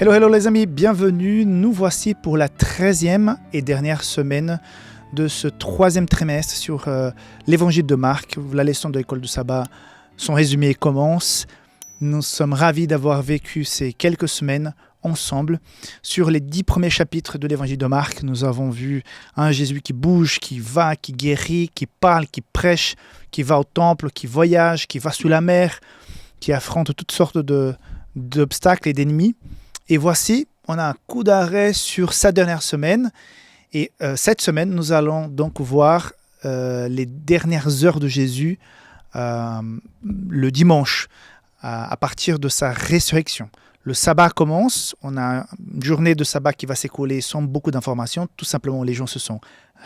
Hello, hello les amis, bienvenue. Nous voici pour la 13e et dernière semaine de ce 3e trimestre sur l'évangile de Marc. La leçon de l'école du sabbat, son résumé commence. Nous sommes ravis d'avoir vécu ces quelques semaines ensemble. Sur les 10 premiers chapitres de l'évangile de Marc, nous avons vu un Jésus qui bouge, qui va, qui guérit, qui parle, qui prêche, qui va au temple, qui voyage, qui va sous la mer, qui affronte toutes sortes d'obstacles et d'ennemis. Et voici, on a un coup d'arrêt sur sa dernière semaine. Et cette semaine, nous allons donc voir les dernières heures de Jésus le dimanche, à partir de sa résurrection. Le sabbat commence, on a une journée de sabbat qui va s'écouler sans beaucoup d'informations. Tout simplement, les gens se sont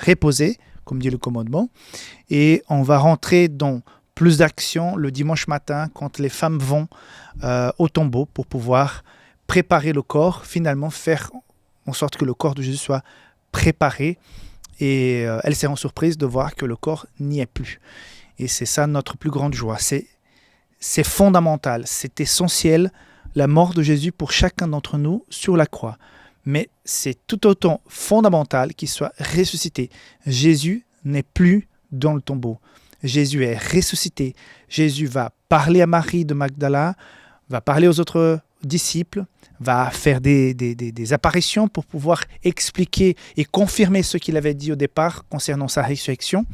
reposés, comme dit le commandement. Et on va rentrer dans plus d'action le dimanche matin quand les femmes vont au tombeau pour pouvoir préparer le corps, finalement faire en sorte que le corps de Jésus soit préparé. Et elles seront surprises de voir que le corps n'y est plus. Et c'est ça notre plus grande joie. C'est fondamental, c'est essentiel, la mort de Jésus pour chacun d'entre nous sur la croix. Mais c'est tout autant fondamental qu'il soit ressuscité. Jésus n'est plus dans le tombeau. Jésus est ressuscité. Jésus va parler à Marie de Magdala, va parler aux autres disciples, va faire des apparitions pour pouvoir expliquer et confirmer ce qu'il avait dit au départ concernant sa résurrection,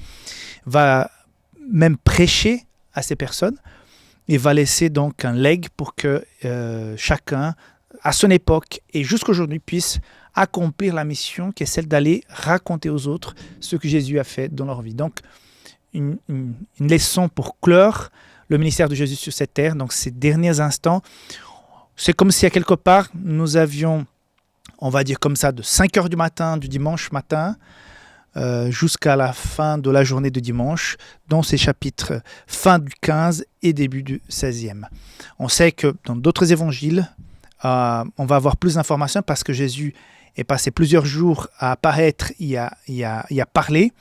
va même prêcher à ces personnes et va laisser donc un legs pour que chacun, à son époque et jusqu'aujourd'hui, puisse accomplir la mission qui est celle d'aller raconter aux autres ce que Jésus a fait dans leur vie. Donc, une leçon pour clore le ministère de Jésus sur cette terre, donc ces derniers instants. C'est comme si à quelque part, nous avions, on va dire comme ça, de 5 heures du matin, du dimanche matin, jusqu'à la fin de la journée de dimanche, dans ces chapitres fin du 15 et début du 16e. On sait que dans d'autres évangiles, on va avoir plus d'informations parce que Jésus est passé plusieurs jours à apparaître et à parler.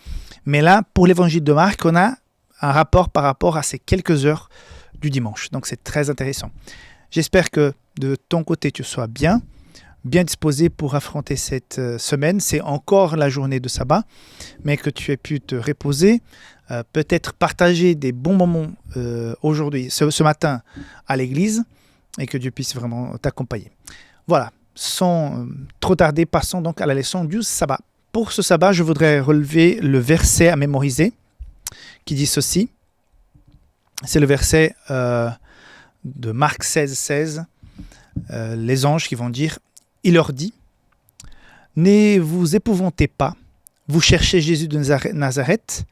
Mais là, pour l'évangile de Marc, on a un rapport par rapport à ces quelques heures du dimanche. Donc c'est très intéressant. J'espère que de ton côté, tu sois bien disposé pour affronter cette semaine. C'est encore la journée de sabbat, mais que tu aies pu te reposer, peut-être partager des bons moments aujourd'hui, ce matin à l'église, et que Dieu puisse vraiment t'accompagner. Voilà, sans trop tarder, passons donc à la leçon du sabbat. Pour ce sabbat, je voudrais relever le verset à mémoriser qui dit ceci. C'est le verset de Marc 16, les anges qui vont dire, il leur dit, ne vous épouvantez pas, vous cherchez Jésus de Nazareth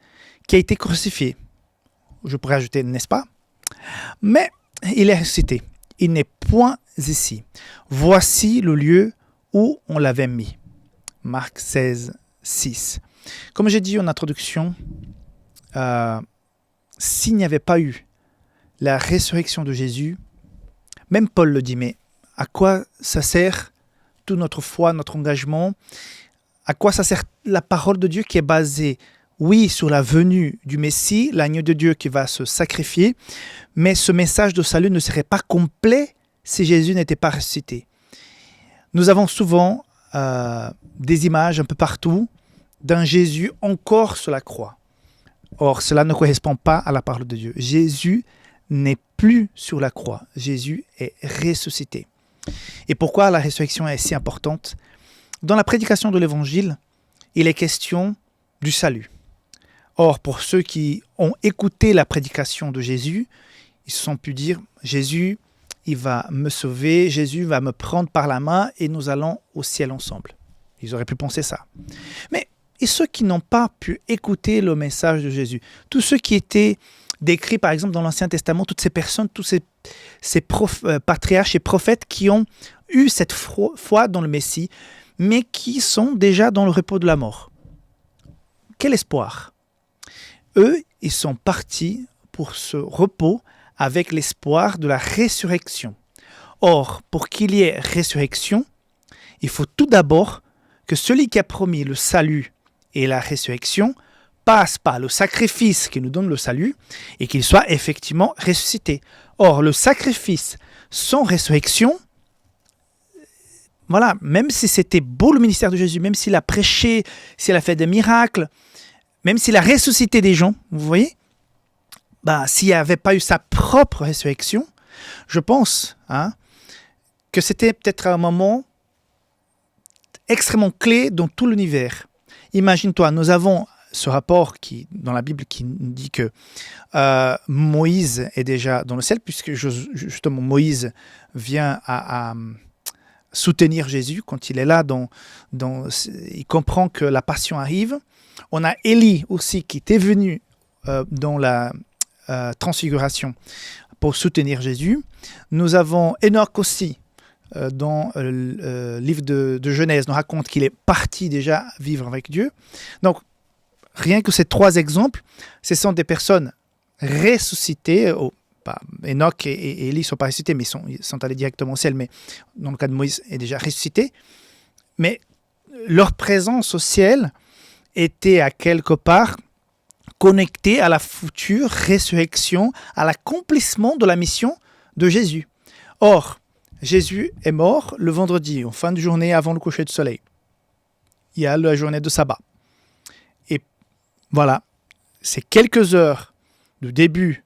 qui a été crucifié. Je pourrais ajouter, n'est-ce pas? Mais il est ressuscité, il n'est point ici. Voici le lieu où on l'avait mis. Marc 16. Comme j'ai dit en introduction, s'il n'y avait pas eu la résurrection de Jésus, même Paul le dit, mais à quoi ça sert toute notre foi, notre engagement? À quoi ça sert la parole de Dieu qui est basée, oui, sur la venue du Messie, l'agneau de Dieu qui va se sacrifier, mais ce message de salut ne serait pas complet si Jésus n'était pas ressuscité. Nous avons souvent des images un peu partout d'un Jésus encore sur la croix. Or, cela ne correspond pas à la parole de Dieu. Jésus n'est plus sur la croix. Jésus est ressuscité. Et pourquoi la résurrection est si importante? Dans la prédication de l'Évangile, il est question du salut. Or, pour ceux qui ont écouté la prédication de Jésus, ils se sont pu dire, Jésus, il va me sauver, Jésus va me prendre par la main et nous allons au ciel ensemble. Ils auraient pu penser ça. Mais et ceux qui n'ont pas pu écouter le message de Jésus, tous ceux qui étaient décrits par exemple dans l'Ancien Testament, toutes ces personnes, tous ces patriarches et prophètes qui ont eu cette foi dans le Messie, mais qui sont déjà dans le repos de la mort. Quel espoir! Eux, ils sont partis pour ce repos avec l'espoir de la résurrection. Or, pour qu'il y ait résurrection, il faut tout d'abord que celui qui a promis le salut et la résurrection passe par le sacrifice qui nous donne le salut et qu'il soit effectivement ressuscité. Or, le sacrifice sans résurrection, voilà, même si c'était beau le ministère de Jésus, même s'il a prêché, s'il a fait des miracles, même s'il a ressuscité des gens, vous voyez, s'il n'y avait pas eu sa propre résurrection, je pense que c'était peut-être un moment extrêmement clé dans tout l'univers. Imagine-toi, nous avons ce rapport dans la Bible qui dit que Moïse est déjà dans le ciel, puisque justement Moïse vient à soutenir Jésus quand il est là, il comprend que la passion arrive. On a Élie aussi qui était venu dans la transfiguration pour soutenir Jésus. Nous avons Enoch aussi, dans le livre de Genèse, nous raconte qu'il est parti déjà vivre avec Dieu. Donc, rien que ces 3 exemples, ce sont des personnes ressuscitées. Enoch et Élie ne sont pas ressuscités, mais ils sont allés directement au ciel. Mais dans le cas de Moïse, est déjà ressuscité. Mais leur présence au ciel était à quelque part connectée à la future résurrection, à l'accomplissement de la mission de Jésus. Or, Jésus est mort le vendredi, en fin de journée avant le coucher du soleil. Il y a la journée de sabbat. Et voilà, c'est quelques heures du début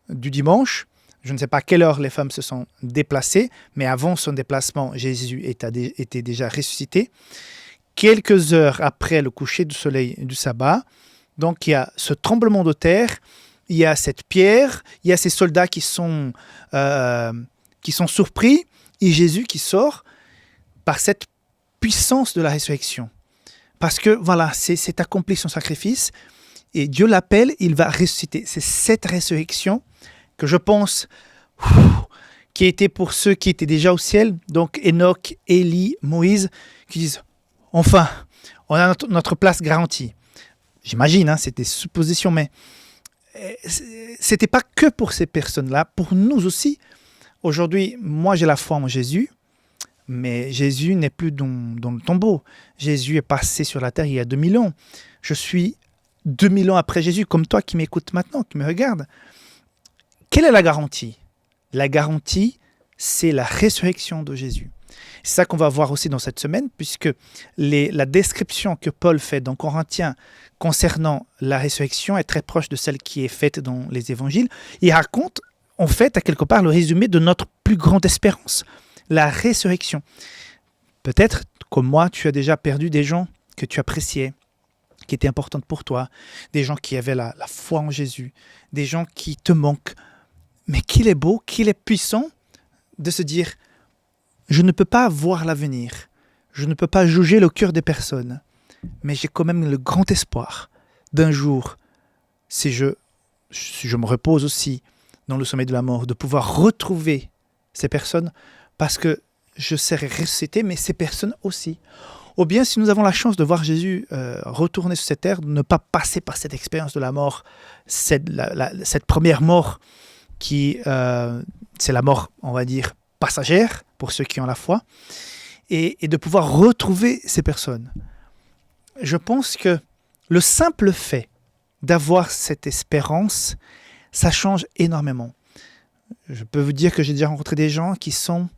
du dimanche. Je ne sais pas à quelle heure les femmes se sont déplacées, mais avant son déplacement, Jésus était déjà ressuscité. Quelques heures après le coucher du soleil du sabbat, donc il y a ce tremblement de terre, il y a cette pierre, il y a ces soldats qui sont surpris, et Jésus qui sort par cette puissance de la résurrection. Parce que voilà, c'est accompli son sacrifice, et Dieu l'appelle, il va ressusciter. C'est cette résurrection que je pense qui était pour ceux qui étaient déjà au ciel, donc Enoch, Élie, Moïse, qui disent « Enfin, on a notre place garantie ». J'imagine, c'est des suppositions, mais c'était pas que pour ces personnes-là, pour nous aussi. Aujourd'hui, moi j'ai la foi en Jésus, mais Jésus n'est plus dans le tombeau. Jésus est passé sur la terre il y a 2000 ans. Je suis 2000 ans après Jésus, comme toi qui m'écoutes maintenant, qui me regarde. Quelle est la garantie ? La garantie, c'est la résurrection de Jésus. C'est ça qu'on va voir aussi dans cette semaine, puisque la description que Paul fait dans Corinthiens concernant la résurrection est très proche de celle qui est faite dans les évangiles. Il raconte, en fait, à quelque part, le résumé de notre plus grande espérance, la résurrection. Peut-être, comme moi, tu as déjà perdu des gens que tu appréciais, qui étaient importantes pour toi, des gens qui avaient la foi en Jésus, des gens qui te manquent. Mais qu'il est beau, qu'il est puissant de se dire « Je ne peux pas voir l'avenir, je ne peux pas juger le cœur des personnes, mais j'ai quand même le grand espoir d'un jour, si je me repose aussi dans le sommeil de la mort, de pouvoir retrouver ces personnes parce que je serai ressuscité, mais ces personnes aussi. » Ou bien si nous avons la chance de voir Jésus retourner sur cette terre, ne pas passer par cette expérience de la mort, cette première mort qui, c'est la mort, on va dire, passagère pour ceux qui ont la foi, et de pouvoir retrouver ces personnes. Je pense que le simple fait d'avoir cette espérance, ça change énormément. Je peux vous dire que j'ai déjà rencontré des gens qui sont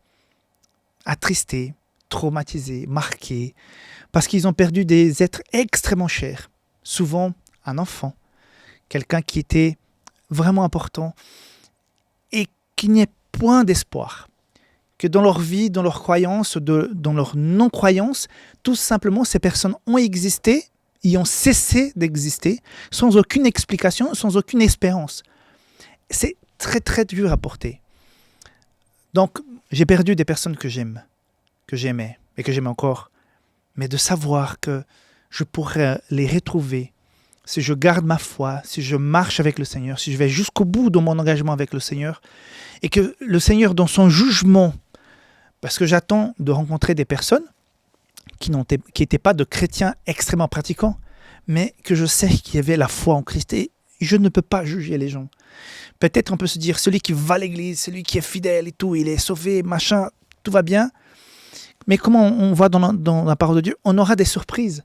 attristés, traumatisés, marqués, parce qu'ils ont perdu des êtres extrêmement chers. Souvent un enfant, quelqu'un qui était vraiment important, et qu'il n'y ait point d'espoir. Que dans leur vie, dans leur croyance, dans leur non-croyance, tout simplement, ces personnes ont existé, y ont cessé d'exister, sans aucune explication, sans aucune espérance. C'est très très dur à porter. Donc, j'ai perdu des personnes que j'aimais et que j'aime encore. Mais de savoir que je pourrais les retrouver si je garde ma foi, si je marche avec le Seigneur, si je vais jusqu'au bout de mon engagement avec le Seigneur, et que le Seigneur, dans son jugement, parce que j'attends de rencontrer des personnes qui n'étaient pas de chrétiens extrêmement pratiquants, mais que je sais qu'il y avait la foi en Christ, et je ne peux pas juger les gens. Peut-être on peut se dire, celui qui va à l'église, celui qui est fidèle et tout, il est sauvé, machin, tout va bien. Mais comment on voit dans la parole de Dieu, on aura des surprises.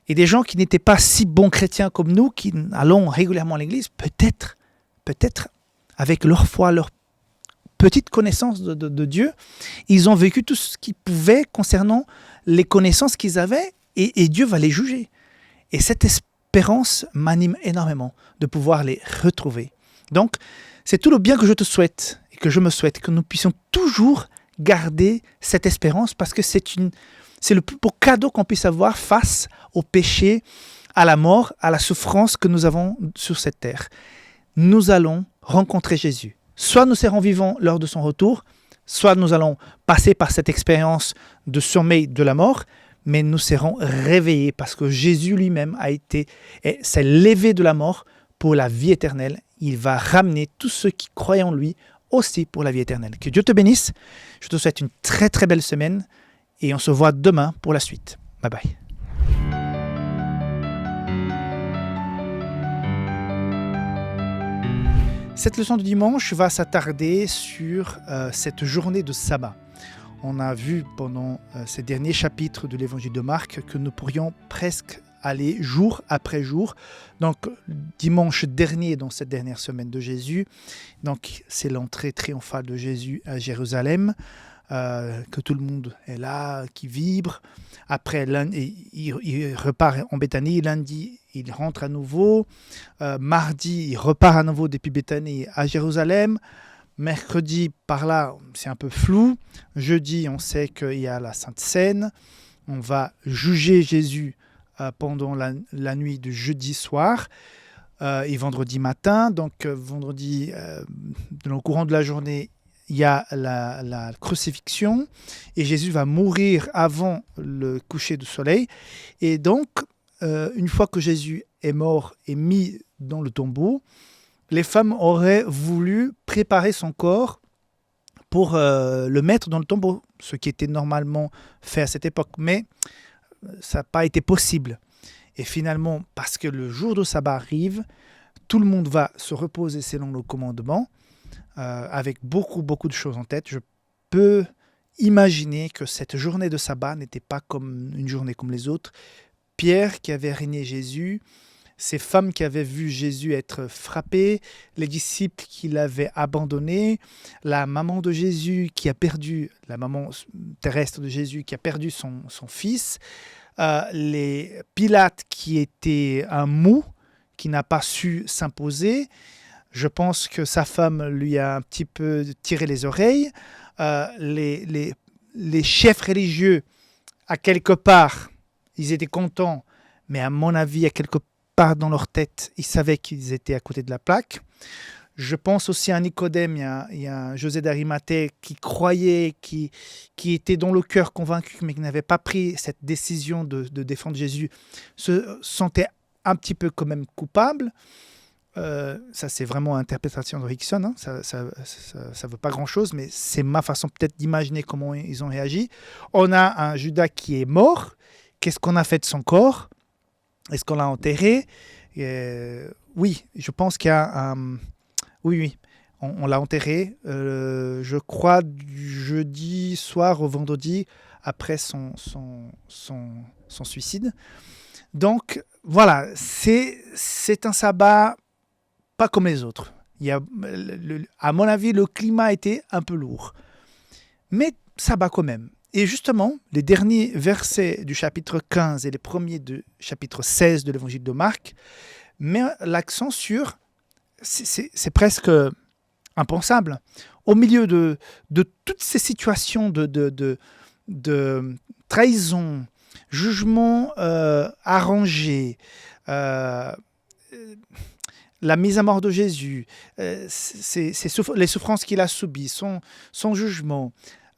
Et des gens qui n'étaient pas si bons chrétiens comme nous, qui allons régulièrement à l'église, peut-être, avec leur foi, leur petite connaissance de Dieu. Ils ont vécu tout ce qu'ils pouvaient concernant les connaissances qu'ils avaient et Dieu va les juger. Et cette espérance m'anime énormément de pouvoir les retrouver. Donc, c'est tout le bien que je te souhaite et que je me souhaite, que nous puissions toujours garder cette espérance parce que c'est le plus beau cadeau qu'on puisse avoir face au péché, à la mort, à la souffrance que nous avons sur cette terre. Nous allons rencontrer Jésus. Soit nous serons vivants lors de son retour, soit nous allons passer par cette expérience de sommeil de la mort, mais nous serons réveillés parce que Jésus lui-même s'est levé de la mort pour la vie éternelle. Il va ramener tous ceux qui croient en lui aussi pour la vie éternelle. Que Dieu te bénisse. Je te souhaite une très très belle semaine et on se voit demain pour la suite. Bye bye. Cette leçon du dimanche va s'attarder sur cette journée de sabbat. On a vu pendant ces derniers chapitres de l'évangile de Marc que nous pourrions presque aller jour après jour. Donc dimanche dernier, dans cette dernière semaine de Jésus, donc c'est l'entrée triomphale de Jésus à Jérusalem, que tout le monde est là, qui vibre. Après, il repart en Béthanie. Lundi, il rentre à nouveau. Mardi, il repart à nouveau depuis Béthanie à Jérusalem. Mercredi, par là, c'est un peu flou. Jeudi, on sait qu'il y a la Sainte Seine. On va juger Jésus pendant la nuit de jeudi soir et vendredi matin. Donc, vendredi, dans le courant de la journée, il y a la crucifixion et Jésus va mourir avant le coucher du soleil. Et donc, une fois que Jésus est mort et mis dans le tombeau, les femmes auraient voulu préparer son corps pour le mettre dans le tombeau, ce qui était normalement fait à cette époque. Mais ça n'a pas été possible. Et finalement, parce que le jour de sabbat arrive, tout le monde va se reposer selon le commandement, avec beaucoup de choses en tête. Je peux imaginer que cette journée de sabbat n'était pas comme une journée comme les autres. Pierre qui avait régné Jésus, ces femmes qui avaient vu Jésus être frappé, les disciples qui l'avaient abandonné, la maman de Jésus qui a perdu, la maman terrestre de Jésus qui a perdu son fils, les Pilate qui était un mou, qui n'a pas su s'imposer. Je pense que sa femme lui a un petit peu tiré les oreilles. Les chefs religieux, à quelque part, ils étaient contents, mais à mon avis, à quelque part dans leur tête, ils savaient qu'ils étaient à côté de la plaque. Je pense aussi à Nicodème, il y a José d'Arimathée qui croyait, qui était dans le cœur convaincu, mais qui n'avait pas pris cette décision de défendre Jésus, se sentait un petit peu quand même coupable. Ça, c'est vraiment interprétation de Rickson, hein. Ça veut pas grand-chose, mais c'est ma façon peut-être d'imaginer comment ils ont réagi. On a un Judas qui est mort. Qu'est-ce qu'on a fait de son corps? Est-ce qu'on l'a enterré? Oui, je pense qu'il y a un... Oui, on l'a enterré, je crois, du jeudi soir au vendredi après son suicide. Donc, voilà, c'est un sabbat pas comme les autres. À mon avis, le climat était un peu lourd. Mais sabbat quand même. Et justement, les derniers versets du chapitre 15 et les premiers du chapitre 16 de l'évangile de Marc mettent l'accent sur... C'est presque impensable. Au milieu de toutes ces situations de trahison, jugement arrangé, la mise à mort de Jésus, les souffrances qu'il a subies, son jugement,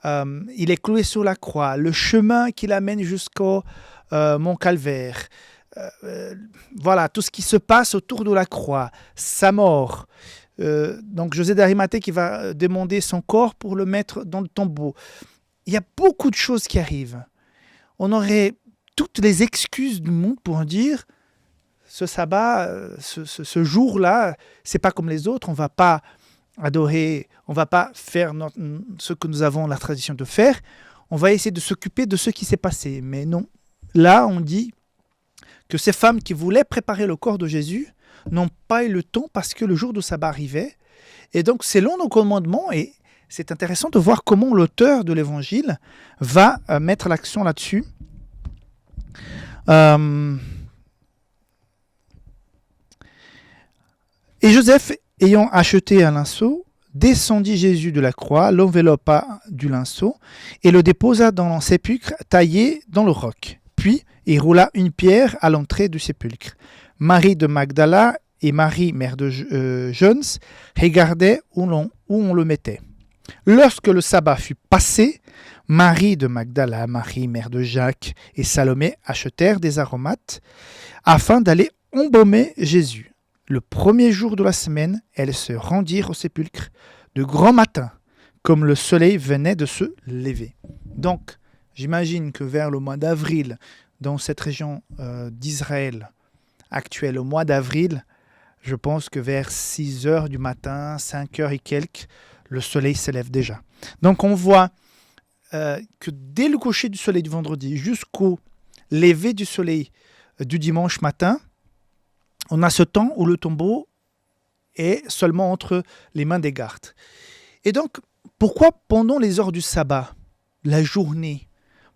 il est cloué sur la croix, le chemin qui l'amène jusqu'au Mont Calvaire, voilà, tout ce qui se passe autour de la croix, sa mort. Donc José d'Arimathée qui va demander son corps pour le mettre dans le tombeau. Il y a beaucoup de choses qui arrivent. On aurait toutes les excuses du monde pour dire ce sabbat, ce jour-là, c'est pas comme les autres, on va pas adorer, on va pas faire ce que nous avons la tradition de faire, on va essayer de s'occuper de ce qui s'est passé. Mais non, là on dit que ces femmes qui voulaient préparer le corps de Jésus n'ont pas eu le temps parce que le jour de sabbat arrivait. Et donc, selon nos commandements, et C'est intéressant de voir comment l'auteur de l'Évangile va mettre l'accent là-dessus. Et Joseph, ayant acheté un linceau, descendit Jésus de la croix, l'enveloppa du linceau et le déposa dans un sépulcre taillé dans le roc. Puis il roula une pierre à l'entrée du sépulcre. Marie de Magdala et Marie, mère de Jones, regardaient où on le mettait. Lorsque le sabbat fut passé, Marie de Magdala, Marie, mère de Jacques et Salomé achetèrent des aromates afin d'aller embaumer Jésus. Le premier jour de la semaine, elles se rendirent au sépulcre de grand matin, comme le soleil venait de se lever. Donc, j'imagine que vers le mois d'avril, dans cette région d'Israël actuelle, au mois d'avril, je pense que vers 6 heures du matin, 5 heures et quelques, le soleil s'élève déjà. Donc, on voit que dès le coucher du soleil du vendredi jusqu'au lever du soleil du dimanche matin, on a ce temps où le tombeau est seulement entre les mains des gardes. Et donc, pourquoi pendant les heures du sabbat, la journée,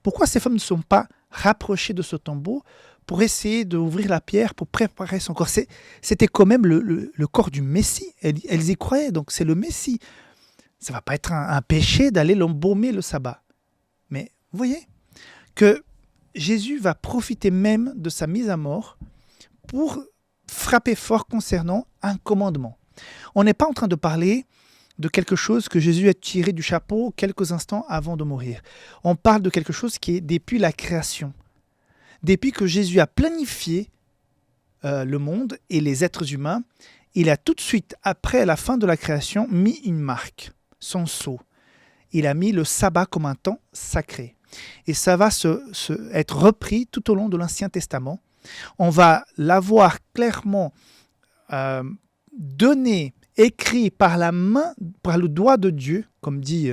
pourquoi ces femmes ne sont pas rapprochées de ce tombeau pour essayer d'ouvrir la pierre, pour préparer son corps? C'était quand même le corps du Messie. Elles y croyaient, donc c'est le Messie. Ça ne va pas être un péché d'aller l'embaumer le sabbat. Mais vous voyez que Jésus va profiter même de sa mise à mort pour frapper fort concernant un commandement. On n'est pas en train de parler de quelque chose que Jésus a tiré du chapeau quelques instants avant de mourir. On parle de quelque chose qui est depuis la création. Depuis que Jésus a planifié le monde et les êtres humains, il a tout de suite, après la fin de la création, mis une marque, son sceau. Il a mis le sabbat comme un temps sacré. Et ça va être repris tout au long de l'Ancien Testament. On va l'avoir clairement donné, écrit par la main, par le doigt de Dieu, comme dit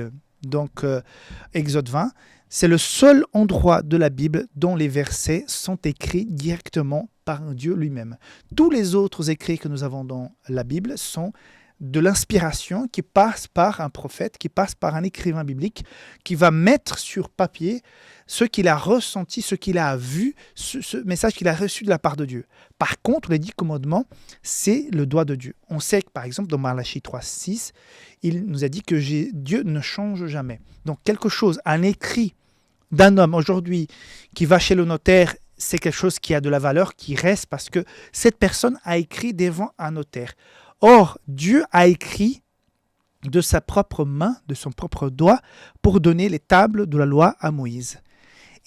Exode 20. C'est le seul endroit de la Bible dont les versets sont écrits directement par Dieu lui-même. Tous les autres écrits que nous avons dans la Bible sont de l'inspiration qui passe par un prophète, qui passe par un écrivain biblique, qui va mettre sur papier ce qu'il a ressenti, ce qu'il a vu, ce message qu'il a reçu de la part de Dieu. Par contre, les 10 commandements, c'est le doigt de Dieu. On sait que, par exemple, dans Malachie 3,6, il nous a dit que Dieu ne change jamais. Donc, quelque chose, un écrit d'un homme aujourd'hui qui va chez le notaire, c'est quelque chose qui a de la valeur, qui reste parce que cette personne a écrit devant un notaire. Or, Dieu a écrit de sa propre main, de son propre doigt, pour donner les tables de la loi à Moïse.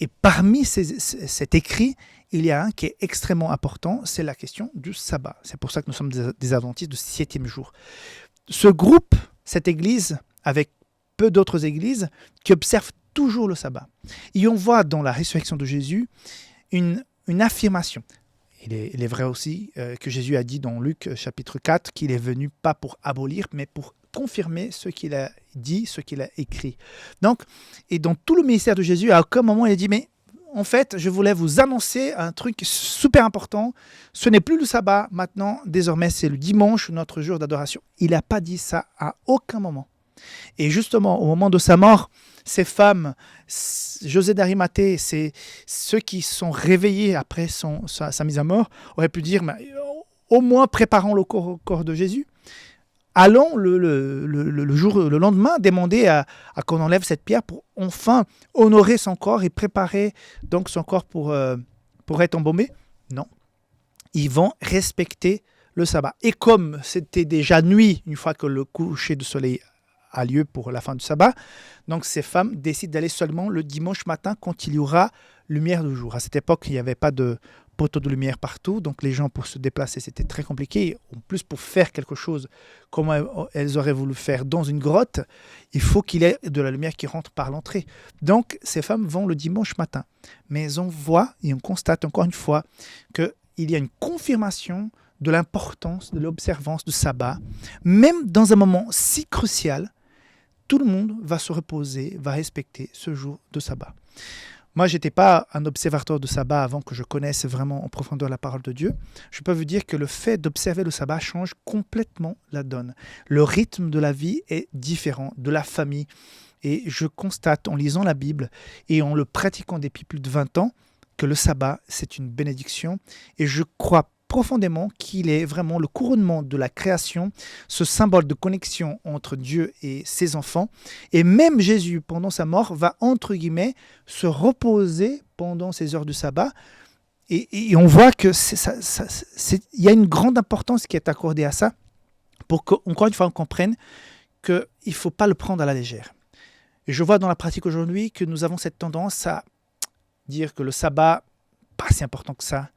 Et parmi cet écrit, il y a un qui est extrêmement important, c'est la question du sabbat. C'est pour ça que nous sommes des adventistes du 7e jour. Ce groupe, cette église, avec peu d'autres églises, qui observent toujours le sabbat. Et on voit dans la résurrection de Jésus une affirmation. Il est vrai aussi que Jésus a dit dans Luc chapitre 4 qu'il est venu pas pour abolir, mais pour confirmer ce qu'il a dit, ce qu'il a écrit. Donc, et dans tout le ministère de Jésus, à aucun moment il a dit, mais en fait, je voulais vous annoncer un truc super important. Ce n'est plus le sabbat maintenant, désormais c'est le dimanche, notre jour d'adoration. Il n'a pas dit ça à aucun moment. Et justement, au moment de sa mort, ces femmes, José d'Arimathée, c'est ceux qui sont réveillés après sa mise à mort, auraient pu dire, mais, au moins préparons le corps de Jésus. Allons le lendemain demander à qu'on enlève cette pierre pour enfin honorer son corps et préparer donc son corps pour être embaumé. Non, ils vont respecter le sabbat. Et comme c'était déjà nuit, une fois que le coucher du soleil a lieu pour la fin du sabbat, donc ces femmes décident d'aller seulement le dimanche matin quand il y aura lumière du jour. À cette époque, il n'y avait pas de poteaux de lumière partout, donc les gens pour se déplacer c'était très compliqué. En plus, pour faire quelque chose comme elles auraient voulu faire dans une grotte, il faut qu'il y ait de la lumière qui rentre par l'entrée. Donc ces femmes vont le dimanche matin. Mais on voit et on constate encore une fois qu'il y a une confirmation de l'importance de l'observance du sabbat, même dans un moment si crucial. Tout le monde va se reposer, va respecter ce jour de sabbat. Moi, je n'étais pas un observateur de sabbat avant que je connaisse vraiment en profondeur la parole de Dieu. Je peux vous dire que le fait d'observer le sabbat change complètement la donne. Le rythme de la vie est différent, de la famille. Et je constate en lisant la Bible et en le pratiquant depuis plus de 20 ans que le sabbat, c'est une bénédiction. Et je crois profondément qu'il est vraiment le couronnement de la création, ce symbole de connexion entre Dieu et ses enfants. Et même Jésus, pendant sa mort, va, entre guillemets, se reposer pendant ces heures du sabbat. Et on voit qu'il y a une grande importance qui est accordée à ça pour qu'encore une fois, on comprenne qu'il ne faut pas le prendre à la légère. Et je vois dans la pratique aujourd'hui que nous avons cette tendance à dire que le sabbat, pas si important que ça.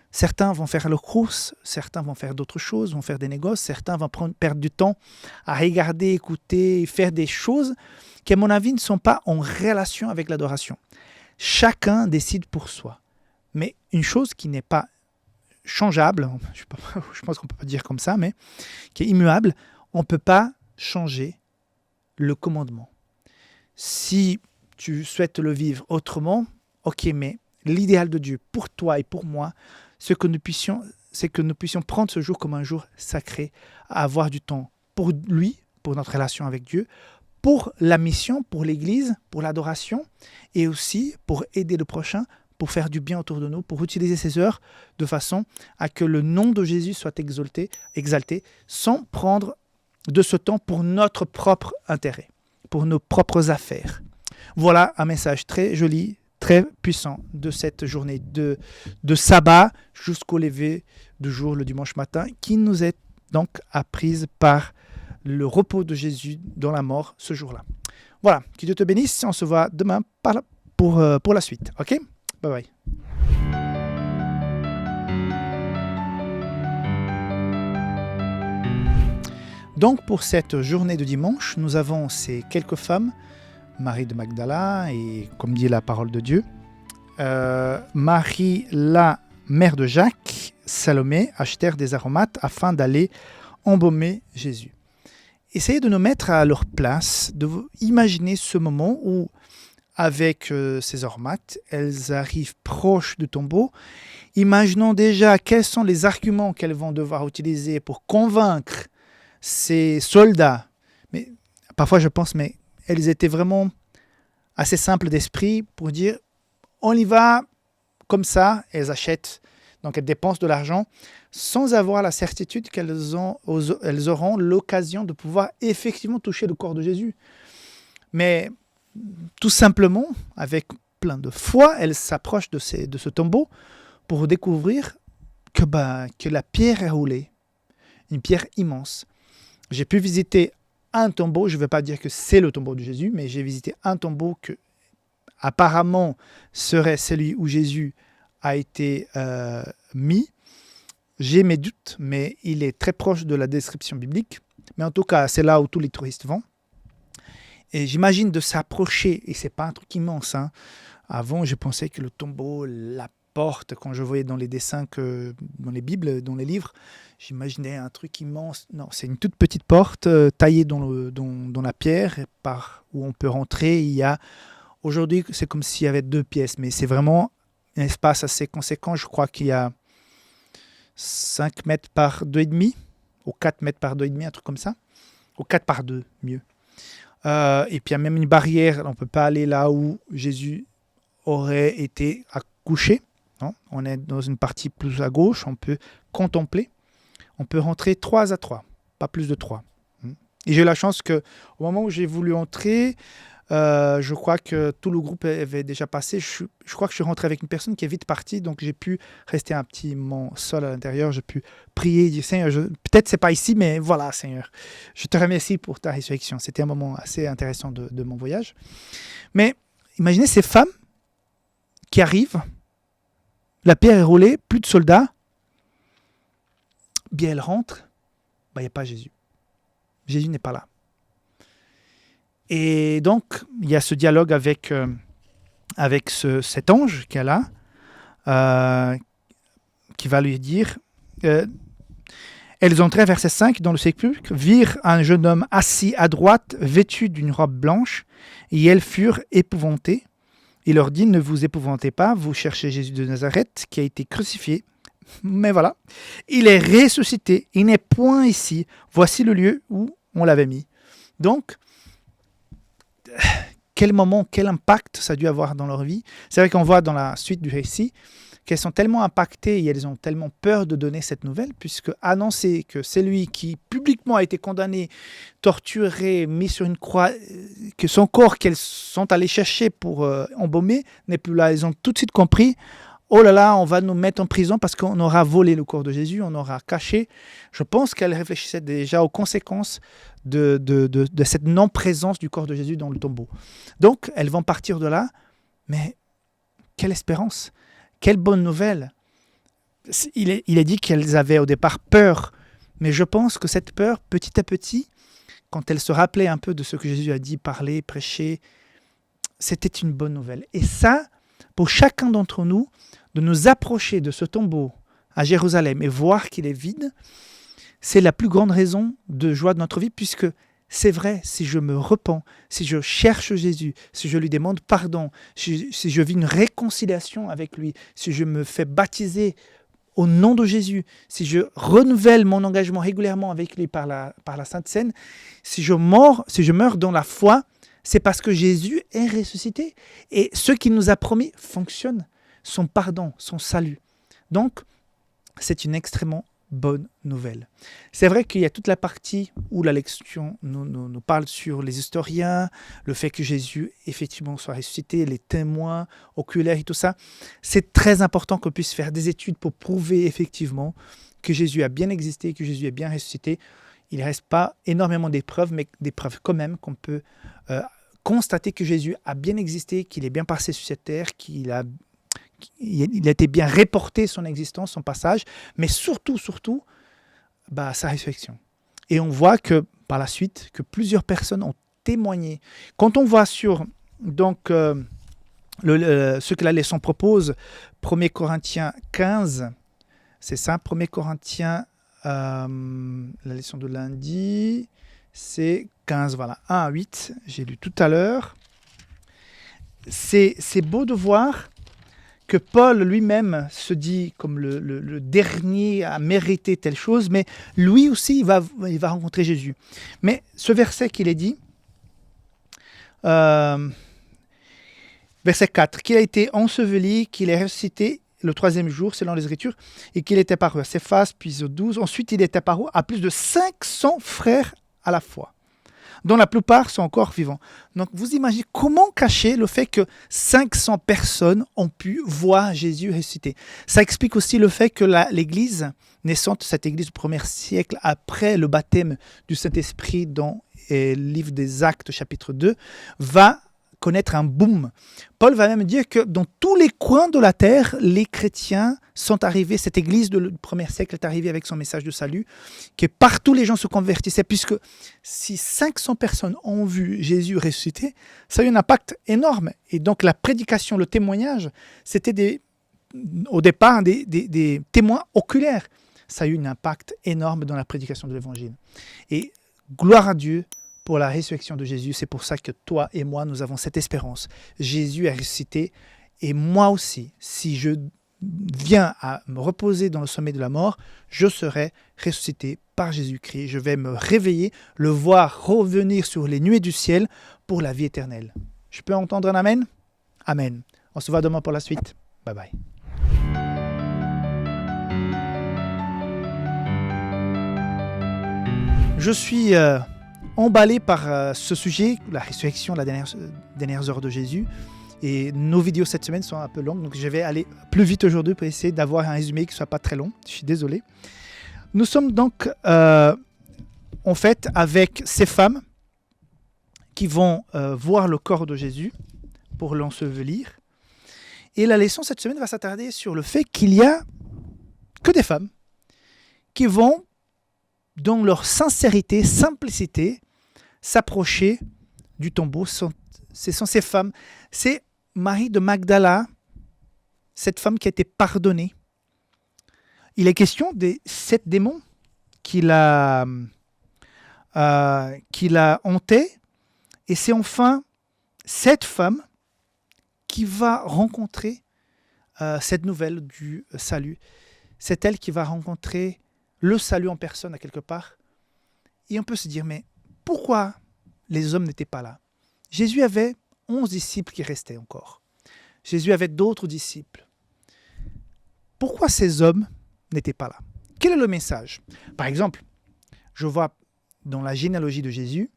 Certains vont faire leur course, certains vont faire d'autres choses, vont faire des négoces, certains vont perdre du temps à regarder, écouter, faire des choses qui, à mon avis, ne sont pas en relation avec l'adoration. Chacun décide pour soi. Mais une chose qui n'est pas changeable, je pense qu'on ne peut pas dire comme ça, mais qui est immuable, on ne peut pas changer le commandement. Si tu souhaites le vivre autrement, ok, mais l'idéal de Dieu pour toi et pour moi, c'est que nous puissions prendre ce jour comme un jour sacré, à avoir du temps pour lui, pour notre relation avec Dieu, pour la mission, pour l'Église, pour l'adoration, et aussi pour aider le prochain, pour faire du bien autour de nous, pour utiliser ces heures de façon à que le nom de Jésus soit exalté, sans prendre de ce temps pour notre propre intérêt, pour nos propres affaires. Voilà un message très joli, très puissant de cette journée de sabbat jusqu'au lever du jour, le dimanche matin, qui nous est donc apprise par le repos de Jésus dans la mort ce jour-là. Voilà, que Dieu te bénisse, on se voit demain pour la suite. Ok ? Bye bye. Donc pour cette journée de dimanche, nous avons ces quelques femmes, Marie de Magdala et, comme dit la parole de Dieu, Marie, la mère de Jacques, Salomé achetèrent des aromates afin d'aller embaumer Jésus. Essayez de nous mettre à leur place, de vous imaginer ce moment où, avec ces aromates, elles arrivent proches du tombeau. Imaginons déjà quels sont les arguments qu'elles vont devoir utiliser pour convaincre ces soldats. Mais parfois je pense, mais elles étaient vraiment assez simples d'esprit pour dire on y va comme ça. Elles achètent, donc elles dépensent de l'argent sans avoir la certitude qu'elles auront l'occasion de pouvoir effectivement toucher le corps de Jésus. Mais tout simplement, avec plein de foi, elles s'approchent de ce tombeau pour découvrir que la pierre est roulée, une pierre immense. J'ai pu visiter un tombeau, je ne veux pas dire que c'est le tombeau de Jésus, mais j'ai visité un tombeau que apparemment serait celui où Jésus a été mis. J'ai mes doutes, mais il est très proche de la description biblique. Mais en tout cas, c'est là où tous les touristes vont. Et j'imagine de s'approcher, et ce n'est pas un truc immense. Hein. Avant, je pensais que le tombeau, la porte, quand je voyais dans les dessins, dans les Bibles, dans les livres, j'imaginais un truc immense. Non, c'est une toute petite porte taillée dans la pierre, où on peut rentrer. Aujourd'hui, c'est comme s'il y avait 2 pièces, mais c'est vraiment un espace assez conséquent. Je crois qu'il y a 5 mètres par 2,5, ou 4 mètres par 2,5, un truc comme ça. Ou 4 par 2, mieux. Et puis il y a même une barrière, on ne peut pas aller là où Jésus aurait été accouché. Non, on est dans une partie plus à gauche, on peut contempler. On peut rentrer 3 à 3, pas plus de 3. Et j'ai eu la chance qu'au moment où j'ai voulu entrer, je crois que tout le groupe avait déjà passé. Je crois que je suis rentré avec une personne qui est vite partie, donc j'ai pu rester un petit moment seul à l'intérieur. J'ai pu prier, dire Seigneur, peut-être c'est pas ici, mais voilà Seigneur, je te remercie pour ta résurrection. C'était un moment assez intéressant de mon voyage. Mais imaginez ces femmes qui arrivent, la pierre est roulée, plus de soldats, bien elles rentrent, il n'y a pas Jésus. Jésus n'est pas là. Et donc, il y a ce dialogue avec cet ange qui est là, qui va lui dire elles entrèrent, verset 5, dans le sépulcre, virent un jeune homme assis à droite, vêtu d'une robe blanche, et elles furent épouvantées. Il leur dit, ne vous épouvantez pas, vous cherchez Jésus de Nazareth qui a été crucifié. Mais voilà, il est ressuscité, il n'est point ici. Voici le lieu où on l'avait mis. Donc, quel moment, quel impact ça a dû avoir dans leur vie. C'est vrai qu'on voit dans la suite du récit qu'elles sont tellement impactées et elles ont tellement peur de donner cette nouvelle, puisque annoncer que c'est lui qui publiquement a été condamné, torturé, mis sur une croix, que son corps qu'elles sont allées chercher pour embaumer n'est plus là. Elles ont tout de suite compris, oh là là, on va nous mettre en prison parce qu'on aura volé le corps de Jésus, on aura caché. Je pense qu'elles réfléchissaient déjà aux conséquences de cette non-présence du corps de Jésus dans le tombeau. Donc, elles vont partir de là, mais quelle espérance! Quelle bonne nouvelle! Il est dit qu'elles avaient au départ peur, mais je pense que cette peur, petit à petit, quand elles se rappelaient un peu de ce que Jésus a dit, parlé, prêché, c'était une bonne nouvelle. Et ça, pour chacun d'entre nous, de nous approcher de ce tombeau à Jérusalem et voir qu'il est vide, c'est la plus grande raison de joie de notre vie, puisque c'est vrai, si je me repens, si je cherche Jésus, si je lui demande pardon, si je vis une réconciliation avec lui, si je me fais baptiser au nom de Jésus, si je renouvelle mon engagement régulièrement avec lui par la Sainte Seine, si je meurs dans la foi, c'est parce que Jésus est ressuscité. Et ce qu'il nous a promis fonctionne, son pardon, son salut. Donc, c'est une extrêmement bonne nouvelle. C'est vrai qu'il y a toute la partie où la lecture nous parle sur les historiens, le fait que Jésus effectivement soit ressuscité, les témoins oculaires et tout ça. C'est très important qu'on puisse faire des études pour prouver effectivement que Jésus a bien existé, que Jésus est bien ressuscité. Il ne reste pas énormément d'épreuves, mais des preuves quand même qu'on peut constater que Jésus a bien existé, qu'il est bien passé sur cette terre, qu'il a été bien reporté son existence, son passage, mais surtout, sa résurrection. Et on voit que par la suite, que plusieurs personnes ont témoigné. Quand on voit sur ce que la leçon propose, 1 Corinthiens 15, c'est ça, 1 Corinthiens, la leçon de lundi, c'est 15, voilà, 1 à 8, j'ai lu tout à l'heure. C'est beau de voir que Paul lui-même se dit comme le dernier à mériter telle chose, mais lui aussi, il va rencontrer Jésus. Mais ce verset qu'il est dit, verset 4, qu'il a été enseveli, qu'il est ressuscité le troisième jour, selon les Écritures, et qu'il est apparu à Céphas, puis aux 12. Ensuite, il est apparu à plus de 500 frères à la fois, dont la plupart sont encore vivants. Donc vous imaginez comment cacher le fait que 500 personnes ont pu voir Jésus ressuscité. Ça explique aussi le fait que l'église naissante, cette église du 1er siècle, après le baptême du Saint-Esprit dans le livre des Actes, chapitre 2, va connaître un boom. Paul va même dire que dans tous les coins de la terre, les chrétiens sont arrivés, cette église du 1er siècle est arrivée avec son message de salut, que partout les gens se convertissaient, puisque si 500 personnes ont vu Jésus ressuscité, ça a eu un impact énorme. Et donc la prédication, le témoignage, c'était au départ des témoins oculaires. Ça a eu un impact énorme dans la prédication de l'évangile. Et gloire à Dieu pour la résurrection de Jésus. C'est pour ça que toi et moi, nous avons cette espérance. Jésus est ressuscité et moi aussi, si je viens à me reposer dans le sommet de la mort, je serai ressuscité par Jésus-Christ. Je vais me réveiller, le voir revenir sur les nuées du ciel pour la vie éternelle. Je peux entendre un amen? Amen. On se voit demain pour la suite. Bye bye. Je suis emballé par ce sujet, la résurrection, la dernière heure de Jésus. Et nos vidéos cette semaine sont un peu longues, donc je vais aller plus vite aujourd'hui pour essayer d'avoir un résumé qui ne soit pas très long. Je suis désolé. Nous sommes donc en fait avec ces femmes qui vont voir le corps de Jésus pour l'ensevelir. Et la leçon cette semaine va s'attarder sur le fait qu'il y a que des femmes qui vont, dans leur sincérité, simplicité, s'approcher du tombeau. Ce sont ces femmes. C'est Marie de Magdala, cette femme qui a été pardonnée. Il est question des 7 démons qui l'a hanté. Et c'est enfin cette femme qui va rencontrer cette nouvelle du salut. C'est elle qui va rencontrer le salut en personne à quelque part. Et on peut se dire, mais pourquoi les hommes n'étaient pas là? Jésus avait 11 disciples qui restaient encore. Jésus avait d'autres disciples. Pourquoi ces hommes n'étaient pas là? Quel est le message? Par exemple, je vois dans la généalogie de Jésus,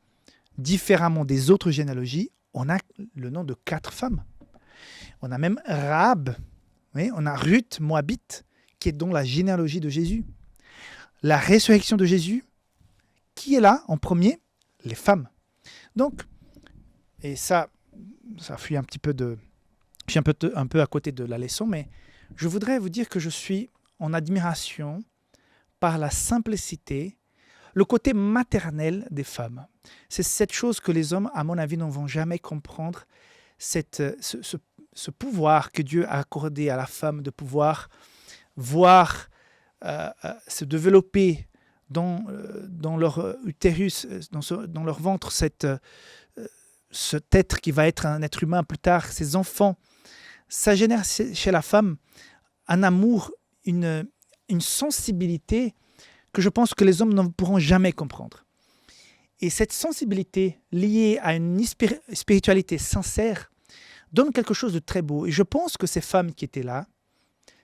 différemment des autres généalogies, on a le nom de 4 femmes. On a même Rahab, oui, on a Ruth, Moabite, qui est dans la généalogie de Jésus. La résurrection de Jésus, qui est là en premier? Les femmes. Donc, et ça fuit un petit peu de... Je suis un peu à côté de la leçon, mais je voudrais vous dire que je suis en admiration par la simplicité, le côté maternel des femmes. C'est cette chose que les hommes, à mon avis, ne vont jamais comprendre, ce pouvoir que Dieu a accordé à la femme de pouvoir voir se développer dans leur utérus, dans leur ventre, cet être qui va être un être humain plus tard, ces enfants. Ça génère chez la femme un amour, une sensibilité que je pense que les hommes ne pourront jamais comprendre. Et cette sensibilité liée à une spiritualité sincère donne quelque chose de très beau. Et je pense que ces femmes qui étaient là,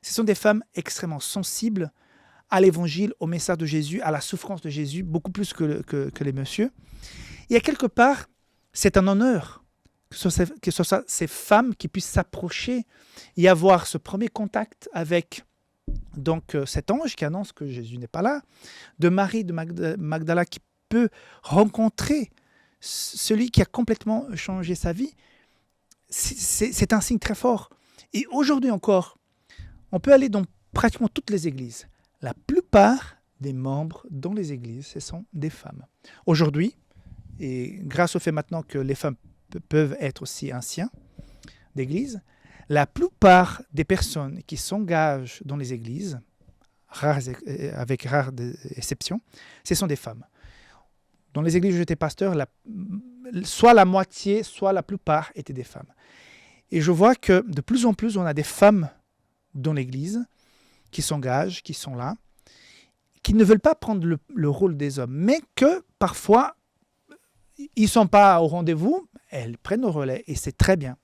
ce sont des femmes extrêmement sensibles à l'évangile, au message de Jésus, à la souffrance de Jésus, beaucoup plus que les messieurs. Et à quelque part, c'est un honneur que ce soit ces femmes qui puissent s'approcher et avoir ce premier contact avec donc cet ange qui annonce que Jésus n'est pas là, de Marie de Magdala qui peut rencontrer celui qui a complètement changé sa vie. C'est un signe très fort. Et aujourd'hui encore, on peut aller dans pratiquement toutes les églises. La plupart des membres dans les églises, ce sont des femmes. Aujourd'hui, et grâce au fait maintenant que les femmes peuvent être aussi anciens d'église, la plupart des personnes qui s'engagent dans les églises, avec rares exceptions, ce sont des femmes. Dans les églises où j'étais pasteur, soit la moitié, soit la plupart étaient des femmes. Et je vois que de plus en plus, on a des femmes dans l'église qui s'engagent, qui sont là, qui ne veulent pas prendre le rôle des hommes, mais que parfois, ils ne sont pas au rendez-vous, elles prennent le relais et c'est très bien.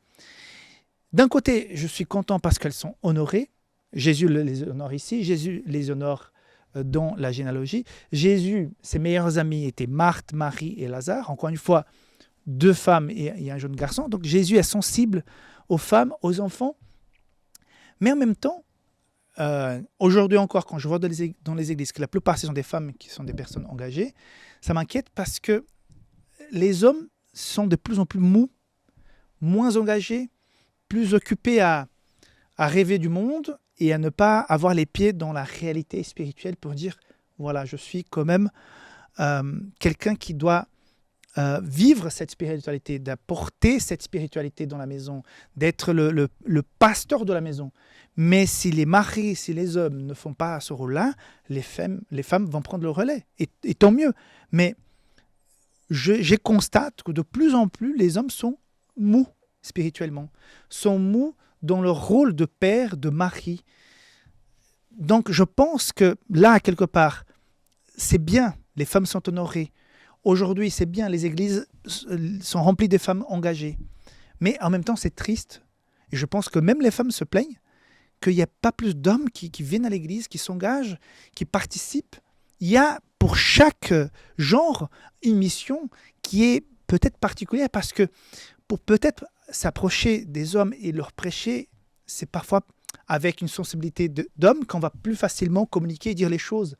D'un côté, je suis content parce qu'elles sont honorées. Jésus les honore ici, Jésus les honore dans la généalogie. Jésus, ses meilleurs amis étaient Marthe, Marie et Lazare. Encore une fois, 2 femmes et un jeune garçon. Donc Jésus est sensible aux femmes, aux enfants. Mais en même temps, aujourd'hui encore, quand je vois dans les églises que la plupart ce sont des femmes qui sont des personnes engagées, ça m'inquiète parce que les hommes sont de plus en plus mous, moins engagés, plus occupés à rêver du monde et à ne pas avoir les pieds dans la réalité spirituelle pour dire, voilà, je suis quand même quelqu'un qui doit vivre cette spiritualité, d'apporter cette spiritualité dans la maison, d'être le pasteur de la maison. Mais si les maris, si les hommes ne font pas ce rôle-là, les femmes vont prendre le relais. Et tant mieux. Mais je constate que de plus en plus, les hommes sont mous spirituellement, sont mous dans leur rôle de père, de mari. Donc je pense que là, quelque part, c'est bien, les femmes sont honorées. Aujourd'hui, c'est bien, les églises sont remplies de femmes engagées. Mais en même temps, c'est triste. Et je pense que même les femmes se plaignent qu'il n'y a pas plus d'hommes qui viennent à l'église, qui s'engagent, qui participent. Il y a pour chaque genre une mission qui est peut-être particulière parce que pour peut-être s'approcher des hommes et leur prêcher, c'est parfois avec une sensibilité d'homme qu'on va plus facilement communiquer et dire les choses.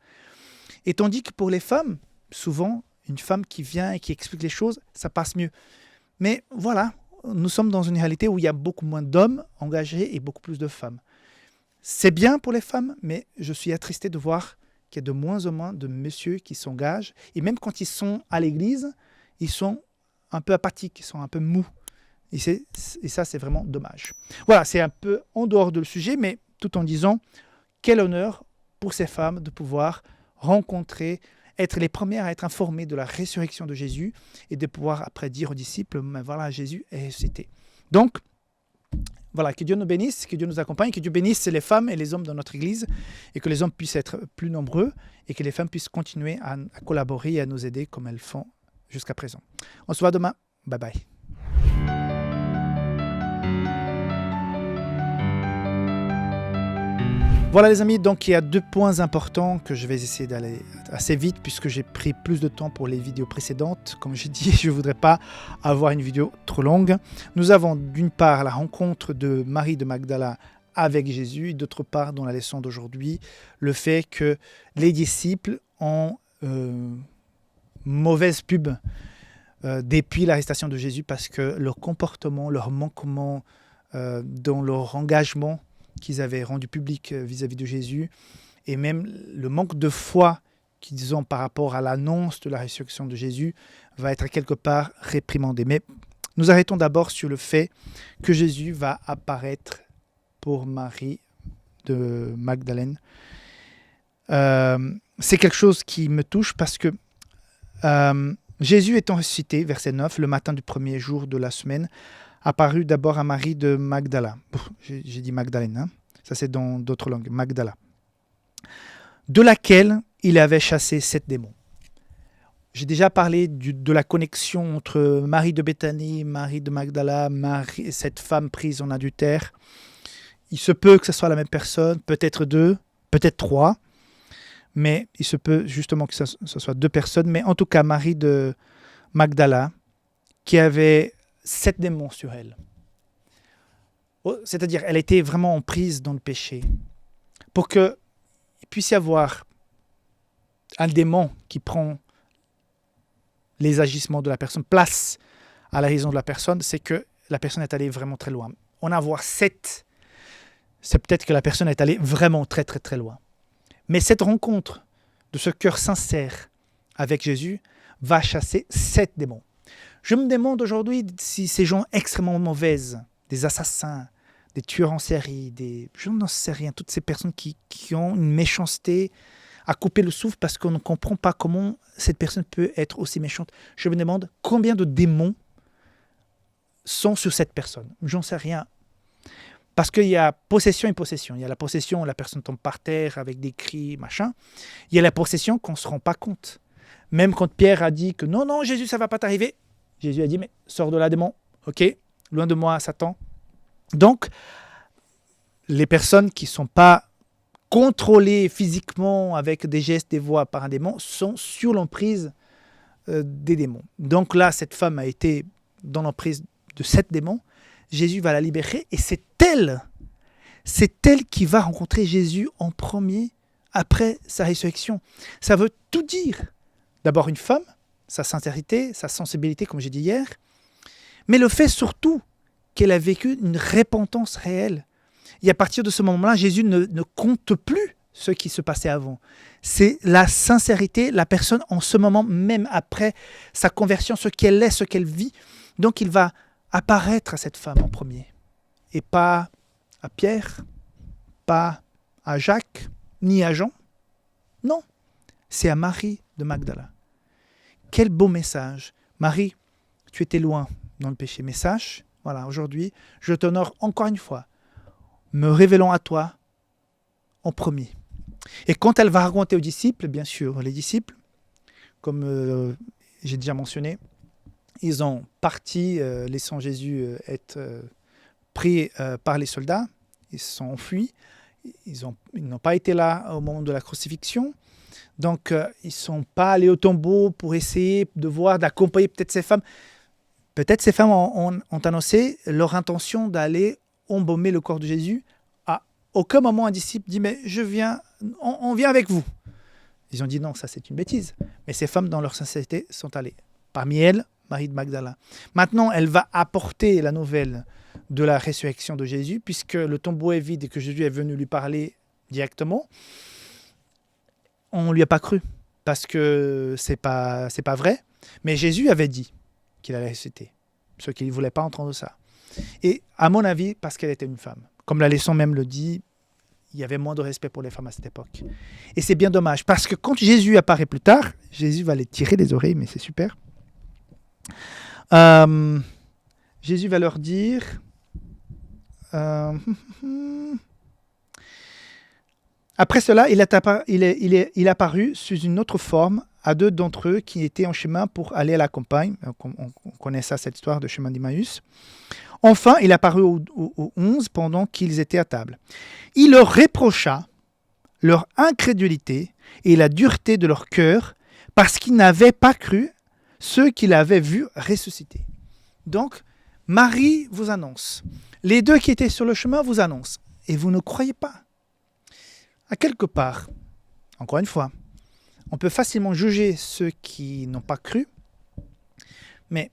Et tandis que pour les femmes, souvent, une femme qui vient et qui explique les choses, ça passe mieux. Mais voilà, nous sommes dans une réalité où il y a beaucoup moins d'hommes engagés et beaucoup plus de femmes. C'est bien pour les femmes, mais je suis attristé de voir qu'il y a de moins en moins de messieurs qui s'engagent. Et même quand ils sont à l'église, ils sont un peu apathiques, ils sont un peu mous. Et ça, c'est vraiment dommage. Voilà, c'est un peu en dehors du sujet, mais tout en disant quel honneur pour ces femmes de pouvoir rencontrer, être les premières à être informées de la résurrection de Jésus et de pouvoir après dire aux disciples, mais voilà, Jésus est ressuscité. Donc, Voilà, que Dieu nous bénisse, que Dieu nous accompagne, que Dieu bénisse les femmes et les hommes dans notre Église et que les hommes puissent être plus nombreux et que les femmes puissent continuer à collaborer et à nous aider comme elles font jusqu'à présent. On se voit demain. Bye bye. Voilà les amis, donc il y a 2 points importants que je vais essayer d'aller assez vite puisque j'ai pris plus de temps pour les vidéos précédentes. Comme j'ai dit, je ne voudrais pas avoir une vidéo trop longue. Nous avons d'une part la rencontre de Marie de Magdala avec Jésus et d'autre part dans la leçon d'aujourd'hui, le fait que les disciples ont mauvaise pub depuis l'arrestation de Jésus parce que leur comportement, leur manquement dans leur engagement qu'ils avaient rendu public vis-à-vis de Jésus, et même le manque de foi qu'ils ont par rapport à l'annonce de la résurrection de Jésus va être quelque part réprimandé. Mais nous arrêtons d'abord sur le fait que Jésus va apparaître pour Marie de Magdalène. C'est quelque chose qui me touche parce que Jésus étant ressuscité, verset 9, le matin du premier jour de la semaine, apparut d'abord à Marie de Magdala. J'ai dit Magdalène, hein? Ça c'est dans d'autres langues, Magdala. De laquelle il avait chassé 7 démons. J'ai déjà parlé de la connexion entre Marie de Béthanie, Marie de Magdala, cette femme prise en adultère. Il se peut que ce soit la même personne, peut-être 2, peut-être 3, mais il se peut justement que ce soit 2 personnes. Mais en tout cas, Marie de Magdala, qui avait 7 démons sur elle. C'est-à-dire, elle était vraiment en prise dans le péché. Pour qu'il puisse y avoir un démon qui prend les agissements de la personne, place à la raison de la personne, c'est que la personne est allée vraiment très loin. En avoir 7, c'est peut-être que la personne est allée vraiment très très très loin. Mais cette rencontre de ce cœur sincère avec Jésus va chasser 7 démons. Je me demande aujourd'hui si ces gens extrêmement mauvaises, des assassins, des tueurs en série, je n'en sais rien, toutes ces personnes qui ont une méchanceté à couper le souffle parce qu'on ne comprend pas comment cette personne peut être aussi méchante. Je me demande combien de démons sont sur cette personne. J'en sais rien. Parce qu'il y a possession et possession. Il y a la possession, la personne tombe par terre avec des cris, machin. Il y a la possession qu'on ne se rend pas compte. Même quand Pierre a dit que non, non, Jésus, ça ne va pas t'arriver. Jésus a dit, mais sors de là, démon. Ok, loin de moi, Satan. Donc, les personnes qui ne sont pas contrôlées physiquement avec des gestes, des voix par un démon, sont sur l'emprise des démons. Donc là, cette femme a été dans l'emprise de 7 démons. Jésus va la libérer et c'est elle qui va rencontrer Jésus en premier après sa résurrection. Ça veut tout dire. D'abord une femme, sa sincérité, sa sensibilité, comme j'ai dit hier, mais le fait surtout qu'elle a vécu une repentance réelle. Et à partir de ce moment-là, Jésus ne compte plus ce qui se passait avant. C'est la sincérité, la personne en ce moment, même après sa conversion, ce qu'elle est, ce qu'elle vit. Donc il va apparaître à cette femme en premier. Et pas à Pierre, pas à Jacques, ni à Jean. Non, c'est à Marie de Magdala. Quel beau message. Marie, tu étais loin dans le péché. Mais sache, voilà, aujourd'hui, je t'honore encore une fois, me révélant à toi en premier. Et quand elle va raconter aux disciples, bien sûr, les disciples, comme j'ai déjà mentionné, ils ont parti, laissant Jésus être pris par les soldats. Ils se sont enfuis. Ils n'ont pas été là au moment de la crucifixion. Donc, ils ne sont pas allés au tombeau pour essayer de voir, d'accompagner peut-être ces femmes. Peut-être ces femmes ont annoncé leur intention d'aller embaumer le corps de Jésus. À aucun moment, un disciple dit « mais on vient avec vous ». Ils ont dit « non, ça c'est une bêtise ». Mais ces femmes, dans leur sincérité, sont allées. Parmi elles, Marie de Magdala. Maintenant, elle va apporter la nouvelle de la résurrection de Jésus, puisque le tombeau est vide et que Jésus est venu lui parler directement. On ne lui a pas cru, parce que c'est pas vrai. Mais Jésus avait dit qu'il allait ressusciter. Ceux qui ne voulaient pas entendre ça. Et à mon avis, parce qu'elle était une femme. Comme la leçon même le dit, il y avait moins de respect pour les femmes à cette époque. Et c'est bien dommage, parce que quand Jésus apparaît plus tard, Jésus va les tirer les oreilles, mais c'est super. Jésus va leur dire, Après cela, il est apparu sous une autre forme à deux d'entre eux qui étaient en chemin pour aller à la campagne. On connaît ça, cette histoire de chemin d'Emmaüs. Enfin, il apparut aux 11 pendant qu'ils étaient à table. Il leur reprocha leur incrédulité et la dureté de leur cœur parce qu'ils n'avaient pas cru ceux qu'il avait vus ressusciter. Donc, Marie vous annonce. Les deux qui étaient sur le chemin vous annoncent. Et vous ne croyez pas. À quelque part, encore une fois, on peut facilement juger ceux qui n'ont pas cru, mais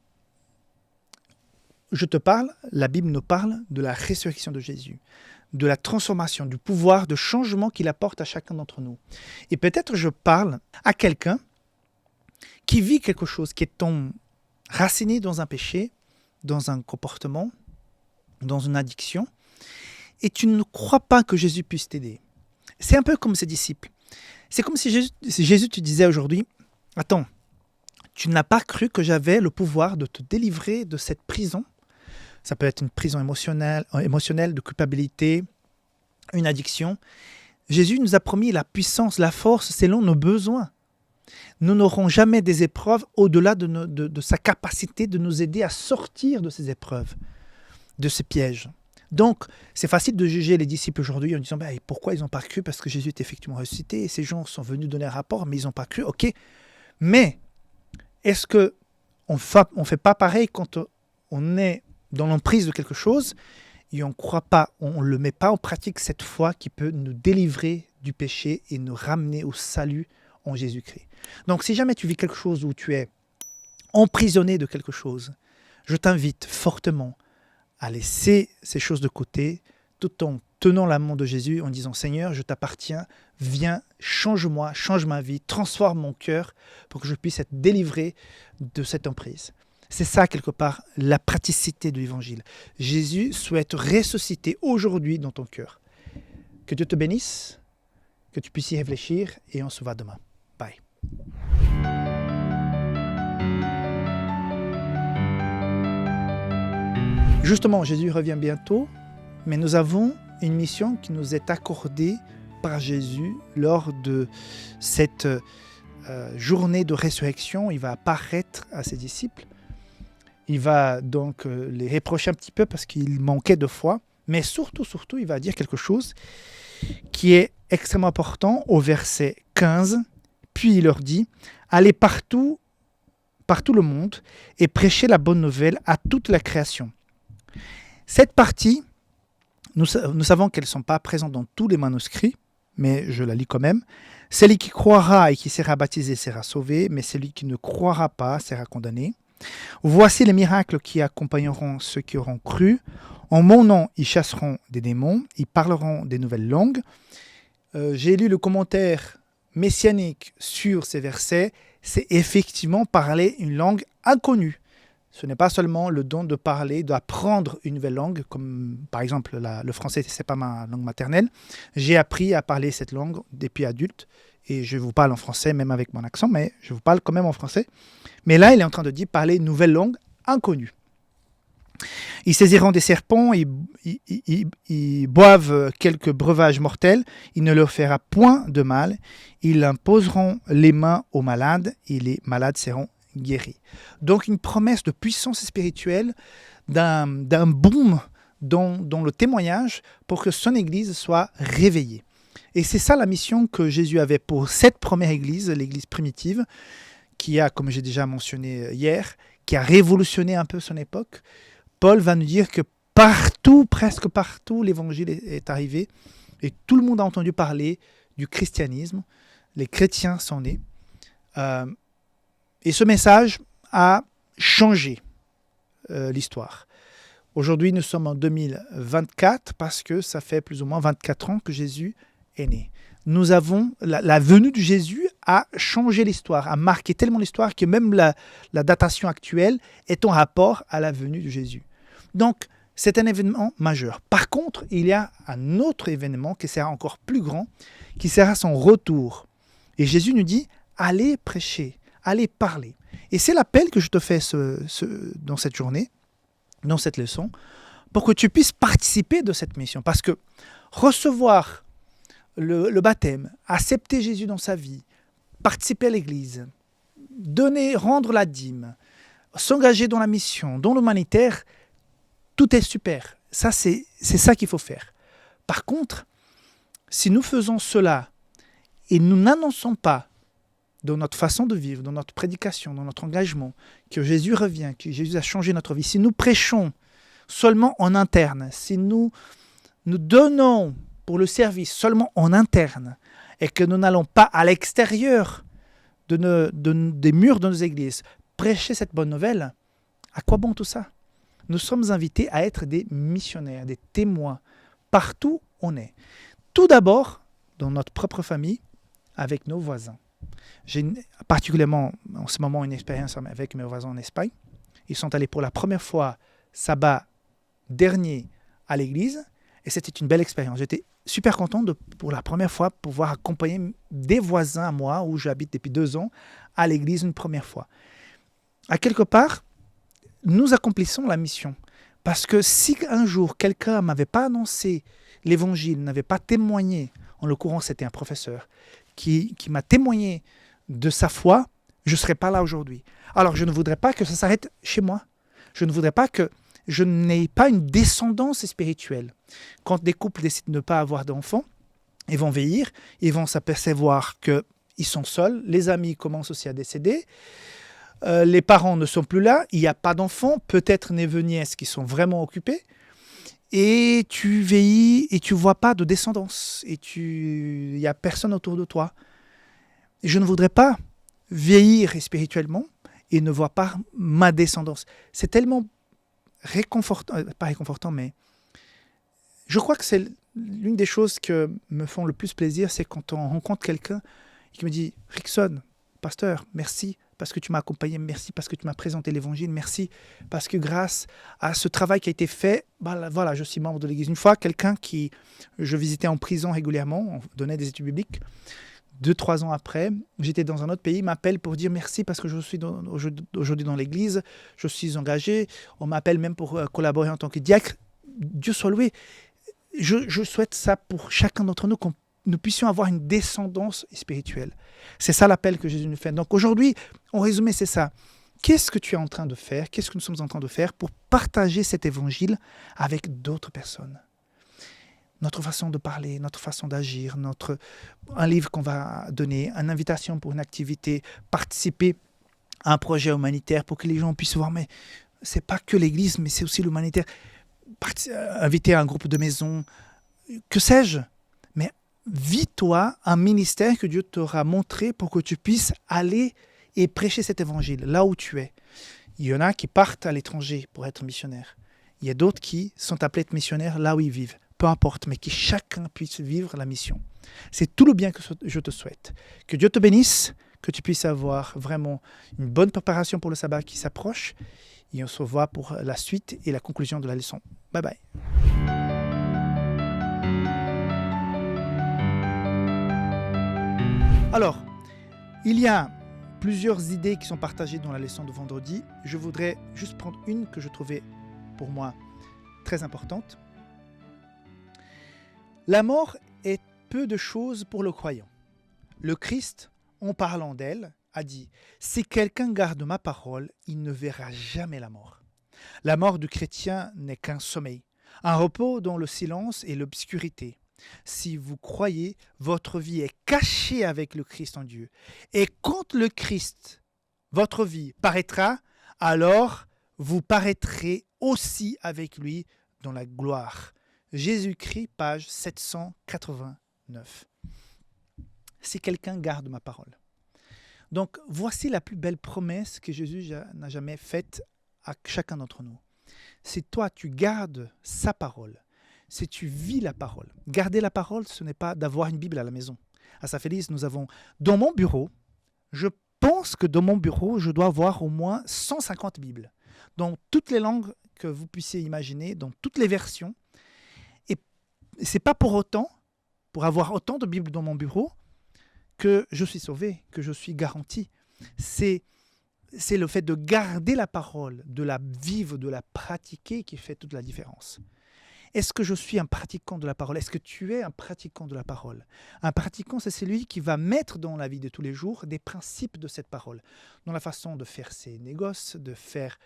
je te parle, la Bible nous parle de la résurrection de Jésus, de la transformation, du pouvoir de changement qu'il apporte à chacun d'entre nous. Et peut-être je parle à quelqu'un qui vit quelque chose, qui est enraciné dans un péché, dans un comportement, dans une addiction, et tu ne crois pas que Jésus puisse t'aider. C'est un peu comme ses disciples. C'est comme si Jésus te disait aujourd'hui, attends, tu n'as pas cru que j'avais le pouvoir de te délivrer de cette prison. Ça peut être une prison émotionnelle, de culpabilité, une addiction. Jésus nous a promis la puissance, la force selon nos besoins. Nous n'aurons jamais des épreuves au-delà de sa capacité de nous aider à sortir de ces épreuves, de ces pièges. Donc, c'est facile de juger les disciples aujourd'hui en disant pourquoi ils n'ont pas cru, parce que Jésus est effectivement ressuscité et ces gens sont venus donner un rapport, mais ils n'ont pas cru. Ok, mais est-ce qu'on ne fait pas pareil quand on est dans l'emprise de quelque chose et on ne croit pas, on ne le met pas en pratique cette foi qui peut nous délivrer du péché et nous ramener au salut en Jésus-Christ. Donc, si jamais tu vis quelque chose où tu es emprisonné de quelque chose, je t'invite fortement à laisser ces choses de côté, tout en tenant la main de Jésus, en disant « Seigneur, je t'appartiens, viens, change-moi, change ma vie, transforme mon cœur pour que je puisse être délivré de cette emprise. » C'est ça, quelque part, la praticité de l'Évangile. Jésus souhaite ressusciter aujourd'hui dans ton cœur. Que Dieu te bénisse, que tu puisses y réfléchir et on se voit demain. Bye. Justement, Jésus revient bientôt, mais nous avons une mission qui nous est accordée par Jésus lors de cette journée de résurrection. Il va apparaître à ses disciples. Il va donc les reprocher un petit peu parce qu'ils manquaient de foi, mais surtout, il va dire quelque chose qui est extrêmement important au verset 15. Puis il leur dit « Allez partout le monde et prêchez la bonne nouvelle à toute la création. » Cette partie, nous savons qu'elles ne sont pas présentes dans tous les manuscrits, mais je la lis quand même. « Celui qui croira et qui sera baptisé sera sauvé, mais celui qui ne croira pas sera condamné. Voici les miracles qui accompagneront ceux qui auront cru. En mon nom, ils chasseront des démons, ils parleront des nouvelles langues. » J'ai lu le commentaire messianique sur ces versets. C'est effectivement parler une langue inconnue. Ce n'est pas seulement le don de parler, d'apprendre une nouvelle langue, comme par exemple le français, ce n'est pas ma langue maternelle. J'ai appris à parler cette langue depuis adulte et je vous parle en français, même avec mon accent, mais je vous parle quand même en français. Mais là, il est en train de dire parler une nouvelle langue inconnue. Ils saisiront des serpents, ils boivent quelques breuvages mortels, il ne leur fera point de mal, ils imposeront les mains aux malades et les malades seront guéris. Donc une promesse de puissance spirituelle, d'un boom dans le témoignage pour que son Église soit réveillée. Et c'est ça la mission que Jésus avait pour cette première Église, l'Église primitive, qui a, comme j'ai déjà mentionné hier, qui a révolutionné un peu son époque. Paul va nous dire que partout, presque partout, l'Évangile est arrivé et tout le monde a entendu parler du christianisme. Les chrétiens sont nés. Et ce message a changé l'histoire. Aujourd'hui, nous sommes en 2024 parce que ça fait plus ou moins 24 ans que Jésus est né. Nous avons la venue de Jésus a changé l'histoire, a marqué tellement l'histoire que même la datation actuelle est en rapport à la venue de Jésus. Donc, c'est un événement majeur. Par contre, il y a un autre événement qui sera encore plus grand, qui sera son retour. Et Jésus nous dit, allez prêcher, allez parler. Et c'est l'appel que je te fais dans cette journée, dans cette leçon. pour que tu puisses participer de cette mission. Parce que recevoir le baptême, accepter Jésus dans sa vie, participer à l'église, donner, rendre la dîme, s'engager dans la mission, dans l'humanitaire, tout est super. Ça, c'est ça qu'il faut faire. Par contre, si nous faisons cela et nous n'annonçons pas dans notre façon de vivre, dans notre prédication, dans notre engagement, que Jésus revient, que Jésus a changé notre vie, si nous prêchons seulement en interne, si nous donnons pour le service seulement en interne et que nous n'allons pas à l'extérieur des murs de nos églises prêcher cette bonne nouvelle, à quoi bon tout ça? Nous sommes invités à être des missionnaires, des témoins, partout où on est. Tout d'abord, dans notre propre famille, avec nos voisins. J'ai particulièrement en ce moment une expérience avec mes voisins en Espagne. Ils sont allés pour la première fois sabbat dernier à l'église et c'était une belle expérience. J'étais super content de, pour la première fois, pouvoir accompagner des voisins à moi, où j'habite depuis 2 ans, à l'église une première fois. À quelque part, nous accomplissons la mission. Parce que si un jour quelqu'un ne m'avait pas annoncé l'évangile, n'avait pas témoigné, en l'occurrence c'était un professeur, qui m'a témoigné de sa foi, je ne serais pas là aujourd'hui. Alors je ne voudrais pas que ça s'arrête chez moi. Je ne voudrais pas que je n'ai pas une descendance spirituelle. Quand des couples décident de ne pas avoir d'enfants, ils vont vieillir, ils vont s'apercevoir qu'ils sont seuls, les amis commencent aussi à décéder, les parents ne sont plus là, il n'y a pas d'enfants, peut-être neveux nièces qui sont vraiment occupés, et tu vieillis et tu ne vois pas de descendance, et il n'y a personne autour de toi. Et je ne voudrais pas vieillir spirituellement et ne voir pas ma descendance. C'est tellement réconfortant, pas réconfortant, mais je crois que c'est l'une des choses qui me font le plus plaisir, c'est quand on rencontre quelqu'un qui me dit « Rickson, pasteur, merci parce que tu m'as accompagné, merci parce que tu m'as présenté l'évangile, merci parce que grâce à ce travail qui a été fait, voilà, je suis membre de l'église. » Une fois, quelqu'un je visitais en prison régulièrement, on donnait des études bibliques, 2-3 ans après, j'étais dans un autre pays, il m'appelle pour dire merci parce que je suis aujourd'hui dans l'église, je suis engagé, on m'appelle même pour collaborer en tant que diacre. Dieu soit loué. Je souhaite ça pour chacun d'entre nous, qu'on nous puissions avoir une descendance spirituelle. C'est ça l'appel que Jésus nous fait. Donc aujourd'hui, en résumé, c'est ça. Qu'est-ce que tu es en train de faire? Qu'est-ce que nous sommes en train de faire pour partager cet évangile avec d'autres personnes? Notre façon de parler, notre façon d'agir, un livre qu'on va donner, une invitation pour une activité, participer à un projet humanitaire pour que les gens puissent voir, mais c'est pas que l'église, mais c'est aussi l'humanitaire. Inviter un groupe de maison, que sais-je, mais vis-toi un ministère que Dieu t'aura montré pour que tu puisses aller et prêcher cet évangile là où tu es. Il y en a qui partent à l'étranger pour être missionnaires. Il y a d'autres qui sont appelés être missionnaires là où ils vivent. Peu importe, mais que chacun puisse vivre la mission. C'est tout le bien que je te souhaite. Que Dieu te bénisse, que tu puisses avoir vraiment une bonne préparation pour le sabbat qui s'approche. Et on se revoit pour la suite et la conclusion de la leçon. Bye bye. Alors, il y a plusieurs idées qui sont partagées dans la leçon de vendredi. Je voudrais juste prendre une que je trouvais pour moi très importante. La mort est peu de choses pour le croyant. Le Christ, en parlant d'elle, a dit « Si quelqu'un garde ma parole, il ne verra jamais la mort. » La mort du chrétien n'est qu'un sommeil, un repos dans le silence et l'obscurité. Si vous croyez, votre vie est cachée avec le Christ en Dieu. Et quand le Christ, votre vie, paraîtra, alors vous paraîtrez aussi avec lui dans la gloire. Jésus-Christ, page 789. Si quelqu'un garde ma parole. Donc, voici la plus belle promesse que Jésus n'a jamais faite à chacun d'entre nous. Si toi, tu gardes sa parole, si tu vis la parole. Garder la parole, ce n'est pas d'avoir une Bible à la maison. À Saint-Félix, nous avons, dans mon bureau, je pense que dans mon bureau, je dois avoir au moins 150 Bibles. Dans toutes les langues que vous puissiez imaginer, dans toutes les versions. Et ce n'est pas pour autant, pour avoir autant de Bibles dans mon bureau, que je suis sauvé, que je suis garanti. C'est c'est le fait de garder la parole, de la vivre, de la pratiquer qui fait toute la différence. Est-ce que je suis un pratiquant de la parole? Est-ce que tu es un pratiquant de la parole? Un pratiquant, c'est celui qui va mettre dans la vie de tous les jours des principes de cette parole, dans la façon de faire ses négoces, de faire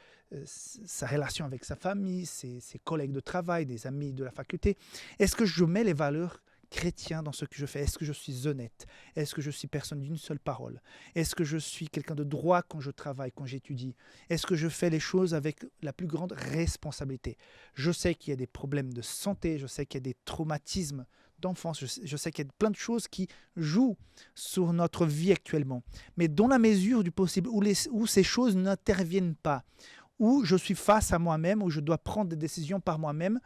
sa relation avec sa famille, ses collègues de travail, des amis de la faculté. Est-ce que je mets les valeurs chrétiennes dans ce que je fais? Est-ce que je suis honnête? Est-ce que je suis personne d'une seule parole? Est-ce que je suis quelqu'un de droit quand je travaille, quand j'étudie? Est-ce que je fais les choses avec la plus grande responsabilité? Je sais qu'il y a des problèmes de santé, je sais qu'il y a des traumatismes d'enfance, je sais qu'il y a plein de choses qui jouent sur notre vie actuellement. Mais dans la mesure du possible, où ces choses n'interviennent pas, où je suis face à moi-même, où je dois prendre des décisions par moi-même,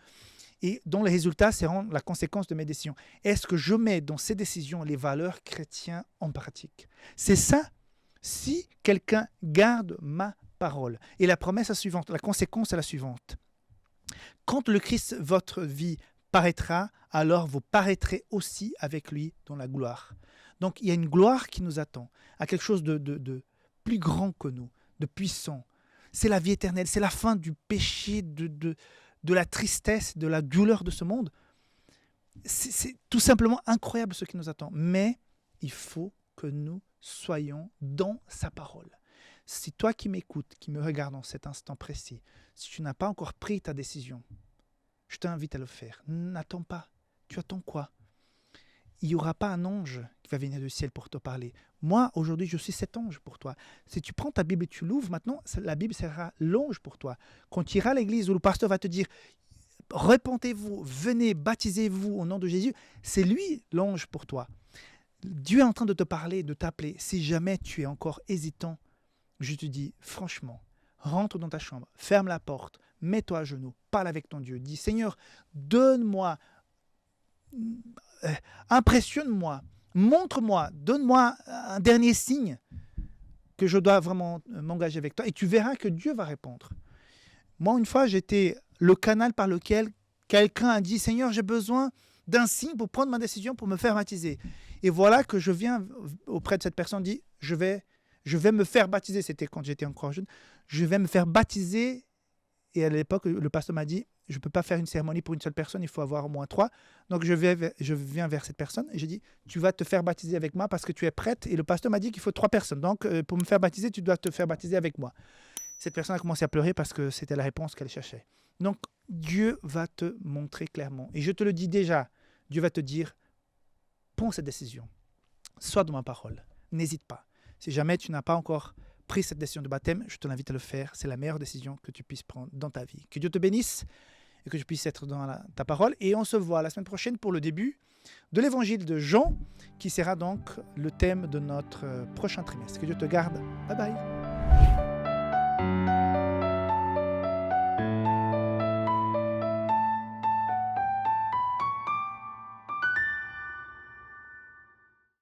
et dont le résultat sera la conséquence de mes décisions. Est-ce que je mets dans ces décisions les valeurs chrétiennes en pratique? C'est ça, si quelqu'un garde ma parole. Et la promesse est la suivante, la conséquence est la suivante. Quand le Christ, votre vie, paraîtra, alors vous paraîtrez aussi avec lui dans la gloire. Donc il y a une gloire qui nous attend, à quelque chose de plus grand que nous, de puissant. C'est la vie éternelle, c'est la fin du péché, de la tristesse, de la douleur de ce monde. C'est tout simplement incroyable ce qui nous attend. Mais il faut que nous soyons dans sa parole. Si toi qui m'écoutes, qui me regardes en cet instant précis, si tu n'as pas encore pris ta décision, je t'invite à le faire. N'attends pas. Tu attends quoi? Il n'y aura pas un ange qui va venir du ciel pour te parler. Moi, aujourd'hui, je suis cet ange pour toi. Si tu prends ta Bible et tu l'ouvres, maintenant, la Bible sera l'ange pour toi. Quand tu iras à l'église où le pasteur va te dire « Repentez-vous, venez, baptisez-vous au nom de Jésus », c'est lui l'ange pour toi. Dieu est en train de te parler, de t'appeler. Si jamais tu es encore hésitant, je te dis franchement, rentre dans ta chambre, ferme la porte, mets-toi à genoux, parle avec ton Dieu. Dis « Seigneur, donne-moi... impressionne-moi, montre-moi, donne-moi un dernier signe que je dois vraiment m'engager avec toi et tu verras que Dieu va répondre. Moi, une fois, j'étais le canal par lequel quelqu'un a dit « Seigneur, j'ai besoin d'un signe pour prendre ma décision, pour me faire baptiser. » Et voilà que je viens auprès de cette personne, dit « Je vais me faire baptiser. » C'était quand j'étais encore jeune. « Je vais me faire baptiser. » Et à l'époque, le pasteur m'a dit « Je ne peux pas faire une cérémonie pour une seule personne, il faut avoir au moins 3. » Donc je viens vers cette personne et j'ai dit « Tu vas te faire baptiser avec moi parce que tu es prête. » Et le pasteur m'a dit qu'il faut 3 personnes. Donc pour me faire baptiser, tu dois te faire baptiser avec moi. Cette personne a commencé à pleurer parce que c'était la réponse qu'elle cherchait. Donc Dieu va te montrer clairement. Et je te le dis déjà, Dieu va te dire « Prends cette décision. Sois dans ma parole. N'hésite pas. Si jamais tu n'as pas encore pris cette décision de baptême, je te l'invite à le faire. C'est la meilleure décision que tu puisses prendre dans ta vie. Que Dieu te bénisse et que je puisse être dans ta parole. Et on se voit la semaine prochaine pour le début de l'évangile de Jean, qui sera donc le thème de notre prochain trimestre. Que Dieu te garde. Bye bye.